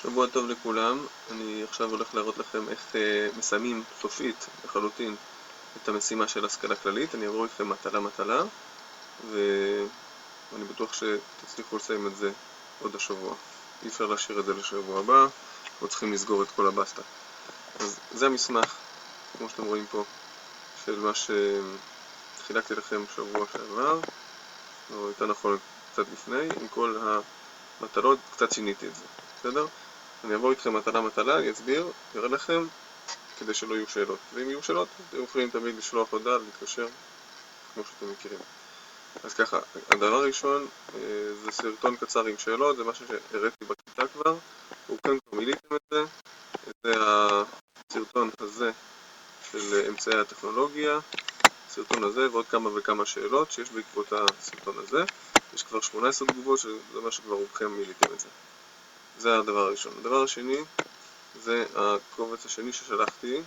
שבוע טוב לכולם. אני עכשיו הולך להראות לכם איך מסיימים סופית לחלוטין את המשימה של השכלה כללית. אני אעבור איתכם מטלה ואני בטוח שתצליחו לסיים את זה עוד השבוע. אי אפשר להשאיר את זה לשבוע הבא, לא צריכים לסגור את כל הבסטה. אז זה המסמך, כמו שאתם רואים פה, של מה שחילקתי לכם שבוע שעבר, או יותר נכון קצת לפני, עם כל המטלות. קצת שיניתי את זה, בסדר? אני אעבור איתכם מטלה, אני אסביר, אראה לכם, כדי שלא יהיו שאלות. ואם יהיו שאלות, אתם יכולים תמיד לשלוח הודעה, להתקשר, כמו שאתם מכירים. אז ככה, הדבר הראשון זה סרטון קצר עם שאלות, זה משהו שהראיתי בכיתה כבר, וכאן כבר מיליתם את זה. זה הסרטון הזה של אמצעי הטכנולוגיה, הסרטון הזה ועוד כמה וכמה שאלות שיש בעקבות הסרטון הזה. יש כבר 18 תגובות, שזה מה שכבר רובכם מיליתם את זה. זה הדבר הראשון. הדבר השני זה הקובץ השני ששלחתי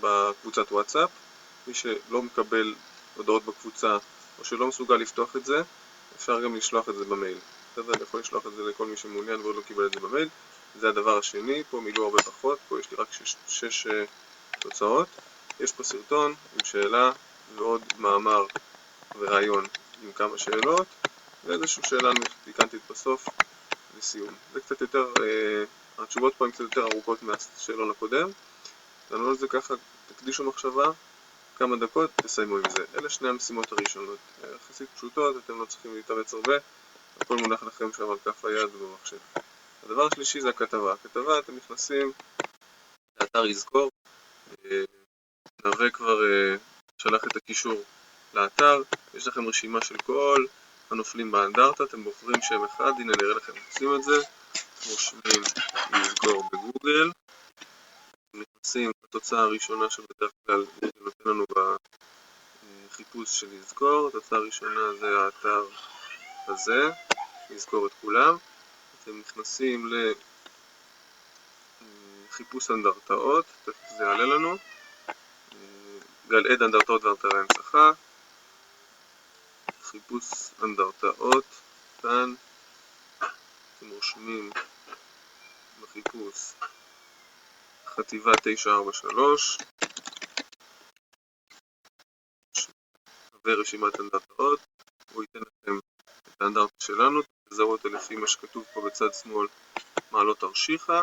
בקבוצת וואטסאפ. מי שלא מקבל הודעות בקבוצה או שלא מסוגל לפתוח את זה, אפשר גם לשלוח את זה במייל. בסדר? אני יכול לשלוח את זה לכל מי שמעוניין ועוד לא קיבל את זה במייל. זה הדבר השני. פה מילאו הרבה פחות, פה יש לי רק 6 תוצאות. יש פה סרטון עם שאלה ועוד מאמר ורעיון עם כמה שאלות ואיזושהי שאלה פיקנטית בסוף לסיום. זה קצת יותר, התשובות פה הן קצת יותר ארוכות מהשאלון הקודם. תענו על זה ככה, תקדישו מחשבה, כמה דקות, תסיימו עם זה. אלה שני המשימות הראשונות. יחסית פשוטות, אתם לא צריכים להתאמץ הרבה, הכל מונח לכם שם על כף היד ובמחשב. הדבר השלישי זה הכתבה. הכתבה, אתם נכנסים לאתר יזכור, נווה כבר שלח את הקישור לאתר, יש לכם רשימה של כל הנופלים באנדרטה, אתם בוחרים שם אחד, הנה נראה לכם עושים את זה, רושמים יזכור בגוגל, נכנסים לתוצאה הראשונה שבדרך כלל נותן לנו בחיפוש של יזכור. התוצאה הראשונה זה האתר הזה, יזכור את כולם. אתם נכנסים לחיפוש אנדרטאות, תכף זה יעלה לנו, גלעד אנדרטאות ואתרי הנצחה, חיפוש אנדרטאות, כאן אתם רושמים בחיפוש חטיבה 943 ורשימת אנדרטאות. הוא ייתן לכם את האנדרטה שלנו, תזהו אותה לפי מה שכתוב פה בצד שמאל, מעלות תרשיחא,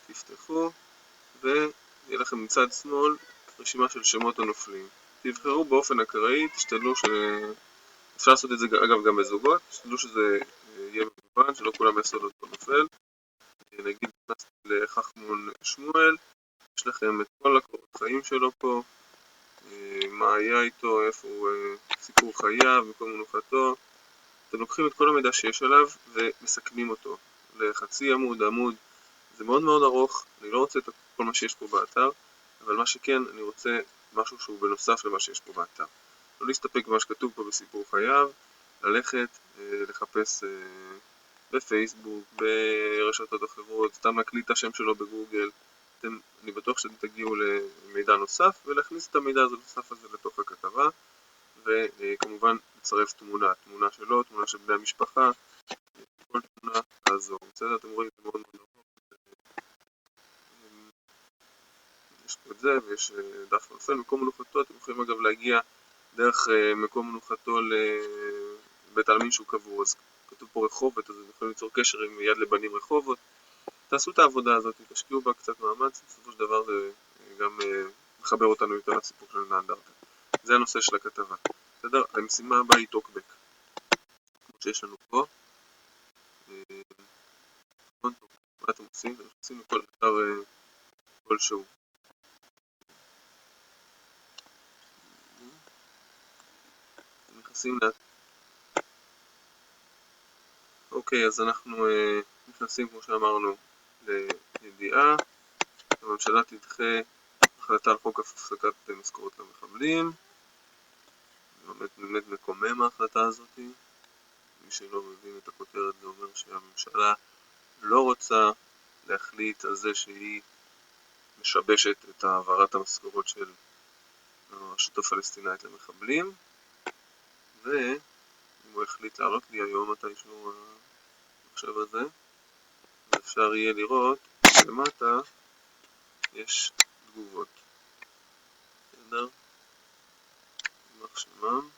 תפתחו ויהיה לכם מצד שמאל רשימה של שמות הנופלים. תבחרו באופן אקראי, תשתדלו אפשר לעשות את זה אגב גם בזוגות, תשתדלו שזה יהיה מגוון, שלא כולם יעשו לו אותו נופל. נגיד נכנסתי לחכמון שמואל, יש לכם את כל הקורות חיים שלו פה, מה היה איתו, איפה הוא, סיפור חייו, מקום מנוחתו. אתם לוקחים את כל המידע שיש עליו ומסכמים אותו לחצי עמוד, עמוד. זה מאוד מאוד ארוך, אני לא רוצה את כל מה שיש פה באתר, אבל מה שכן, אני רוצה משהו שהוא בנוסף למה שיש פה באתר. לא להסתפק במה שכתוב פה בסיפור חייו, ללכת לחפש בפייסבוק, ברשתות אחרות, סתם להקליט את השם שלו בגוגל. אני בטוח שאתם תגיעו למידע נוסף ולהכניס את המידע הנוסף הזה לתוך הכתבה, וכמובן לצרף תמונה שלו, תמונה של בני המשפחה, כל תמונה תעזור. בסדר, אתם רואים, זה מאוד מאוד נכון. יש פה את זה ויש דף נופל, מקום מנוחתו. אתם יכולים אגב להגיע דרך מקום מנוחתו לבית העלמין שהוא קבור, אז כתוב פה רחובות, אז אתם יכולים ליצור קשר עם יד לבנים רחובות. תעשו את העבודה הזאת, תשקיעו בה קצת מאמץ, בסופו של דבר זה גם מחבר אותנו יותר לסיפור של האנדרטה. זה הנושא של הכתבה. בסדר? המשימה הבאה היא טוקבק, כמו שיש לנו פה. מה אתם עושים? אתם עושים לכל אתר כלשהו. נכנסים אוקיי, אז אנחנו נכנסים, כמו שאמרנו, לידיעה. הממשלה תדחה החלטה על חוק הפסקת משכורות למחבלים. באמת מקומם ההחלטה הזאת. מי שלא מבין את הכותרת, זה אומר שהממשלה לא רוצה להחליט על זה שהיא משבשת את העברת המשכורות של הרשות הפלסטינאית למחבלים, ואם הוא החליט לעלות לי היום מתישהו המחשב הזה, אפשר יהיה לראות למטה יש תגובות. בסדר? יימח שמם.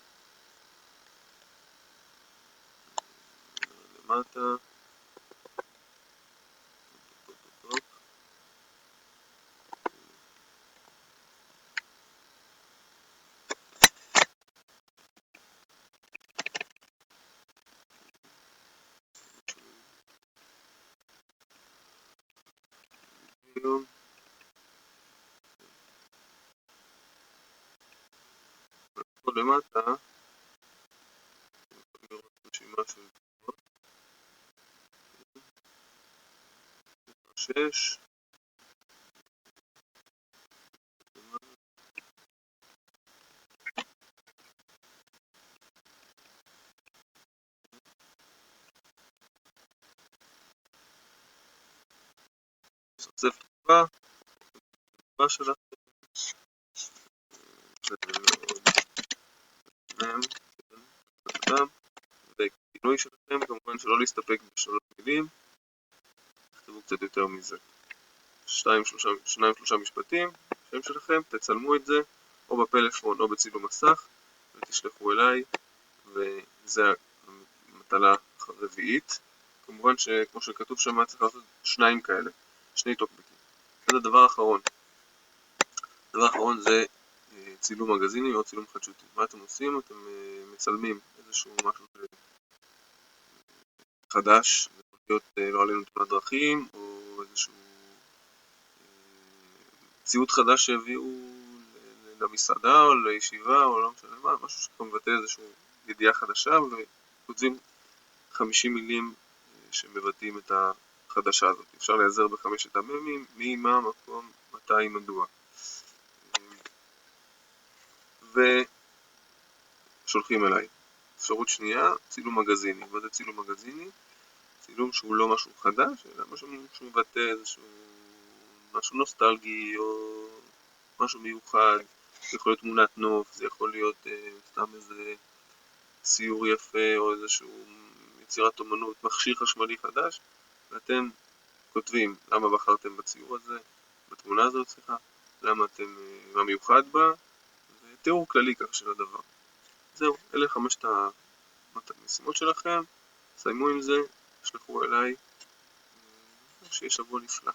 למטה. פה למטה יכולים לראות רשימה של תגובות. 6 סוף תגובה שלכם וכינוי שלכם, כמובן שלא להסתפק בשלוש מילים, תכתבו קצת יותר מזה. 2-3 משפטים, שם שלכם, תצלמו את זה או בפלאפון או בצילום מסך ותשלחו אליי, וזה המטלה הרביעית. כמובן שכמו שכתוב שם צריך לעשות 2 כאלה, 2 טוקבקים. זה הדבר האחרון. הדבר האחרון זה צילום מגזיני או צילום חדשותי. מה אתם עושים? אתם מצלמים איזשהו משהו חדש, זה יכול להיות לא עלינו תאונת דרכים, או איזשהו ציוד חדש שהביאו למסעדה או לישיבה או לא משנה מה, משהו שכבר מבטא איזושהי ידיעה חדשה, וכותבים 50 מילים שמבטאים את החדשה הזאת. אפשר להיעזר ב5 המ"מים, מי, מה, מקום, מתי, מדוע. ושולחים אליי. אפשרות שנייה, צילום מגזיני. מה זה צילום מגזיני? צילום שהוא לא משהו חדש, אלא משהו שמבטא איזשהו משהו נוסטלגי או משהו מיוחד. זה יכול להיות תמונת נוף, זה יכול להיות סתם איזה ציור יפה או איזשהו יצירת אומנות, מכשיר חשמלי חדש, ואתם כותבים למה בחרתם בציור הזה, בתמונה הזאת, סליחה, למה אתם, מה מיוחד בה, ותיאור כללי כך של הדבר. זהו, אלה 5 המשימות שלכם, סיימו עם זה, תשלחו אליי, שיהיה שבוע נפלא.